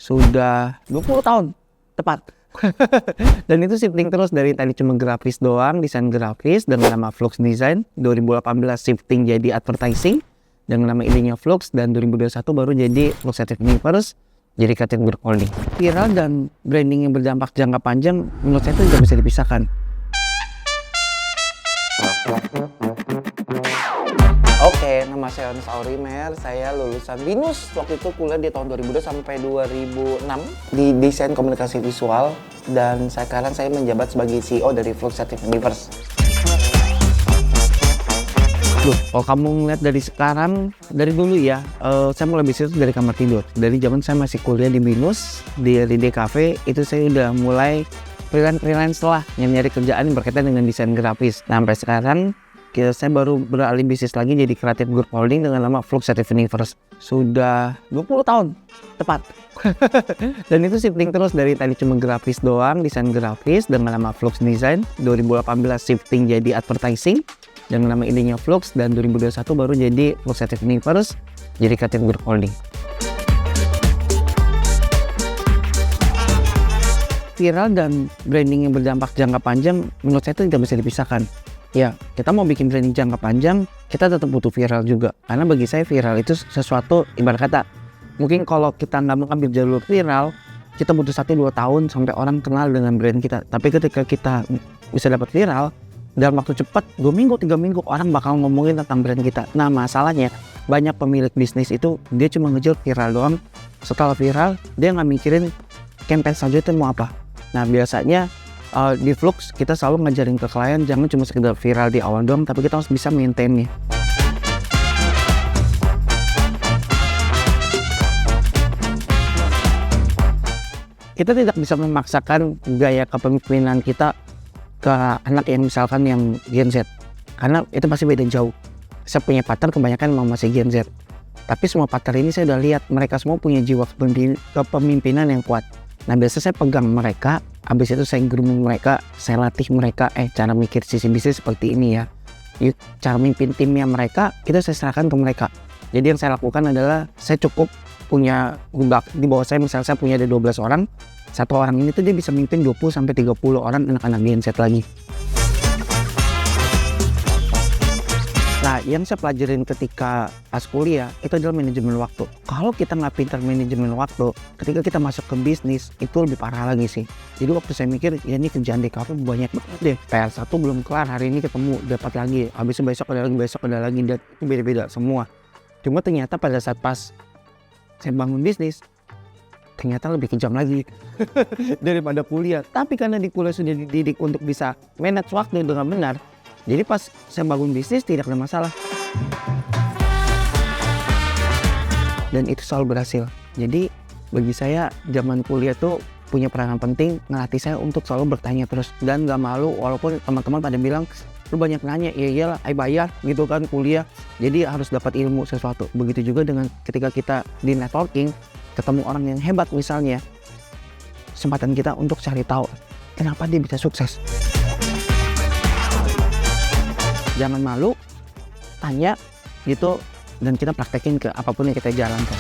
Sudah 20 tahun, tepat. Dan itu shifting terus dari tadi cuma grafis doang, desain grafis dengan nama Flux Design. 2018 shifting jadi advertising dengan nama idenya Flux, dan 2021 baru jadi Flux Creative Universe, jadi Creative Group Holding. Viral dan branding yang berdampak jangka panjang menurut saya itu tidak bisa dipisahkan. Oke, nama saya Ernest Aurimer, saya lulusan BINUS, waktu itu kuliah di tahun 2002 sampai 2006 di desain komunikasi visual, dan sekarang saya menjabat sebagai CEO dari Flux Creative Universe. Loh, kalau kamu ngeliat dari sekarang, dari dulu ya, saya mulai bisnis dari kamar tidur. Dari zaman saya masih kuliah di BINUS, di DKV, itu saya udah mulai freelance lah, nyari kerjaan yang berkaitan dengan desain grafis. Nah, sampai sekarang, saya baru beralih bisnis lagi jadi Creative Group Holding dengan nama Flux Creative Universe. Sudah 20 tahun, tepat. Dan itu shifting terus dari tadi cuma grafis doang, desain grafis dengan nama Flux Design. 2018 shifting jadi advertising dengan nama idenya Flux, dan 2021 baru jadi Flux Creative Universe, jadi Creative Group Holding. Viral dan branding yang berdampak jangka panjang menurut saya itu tidak bisa dipisahkan. Ya, kita mau bikin branding jangka panjang, kita tetap butuh viral juga. Karena bagi saya viral itu sesuatu, ibarat kata, mungkin kalau kita nggak mengambil jalur viral, kita butuh 1-2 tahun sampai orang kenal dengan brand kita. Tapi ketika kita bisa dapat viral, dalam waktu cepat, 2 minggu, 3 minggu, orang bakal ngomongin tentang brand kita. Nah, masalahnya, banyak pemilik bisnis itu, dia cuma ngejar viral doang. Setelah viral, dia nggak mikirin campaign selanjutnya mau apa. Nah, biasanya, di Flux kita selalu ngajarin ke klien jangan cuma sekedar viral di awal doang, tapi kita harus bisa maintainnya. Kita tidak bisa memaksakan gaya kepemimpinan kita ke anak yang misalkan yang Gen Z, karena itu pasti beda jauh. Saya punya partner kebanyakan masih Gen Z, tapi semua partner ini saya udah lihat mereka semua punya jiwa kepemimpinan yang kuat. Nah, biasanya saya pegang mereka, habis itu saya grooming mereka, saya latih mereka, cara mikir sisi bisnis seperti ini ya. Cara mimpin timnya mereka, itu saya serahkan ke mereka. Jadi yang saya lakukan adalah, saya cukup punya, di bawah saya misalnya saya punya ada 12 orang, satu orang ini tuh dia bisa mimpin 20-30 orang anak-anak Gen Z lagi. Nah, yang saya pelajarin ketika pas kuliah itu adalah manajemen waktu. Kalau kita nggak pintar manajemen waktu, ketika kita masuk ke bisnis itu lebih parah lagi sih. Jadi waktu saya mikir, ya ini kerjaan di kafe banyak banget deh. PR1 belum kelar, hari ini ketemu dapat lagi. Habis itu besok ada lagi, dan itu beda-beda semua. Cuma ternyata pada saat pas saya bangun bisnis, ternyata lebih kejam lagi daripada kuliah. Tapi karena di kuliah sudah dididik untuk bisa manage waktu dengan benar, jadi pas saya bangun bisnis tidak ada masalah. Dan itu selalu berhasil. Jadi bagi saya zaman kuliah tuh punya peranan penting, ngelatih saya untuk selalu bertanya terus. Dan gak malu walaupun teman-teman pada bilang, lu banyak nanya, ya iyalah, bayar gitu kan kuliah. Jadi harus dapat ilmu sesuatu. Begitu juga dengan ketika kita di networking, ketemu orang yang hebat misalnya, kesempatan kita untuk cari tahu kenapa dia bisa sukses. Jangan malu, tanya gitu, dan kita praktekin ke apapun yang kita jalankan.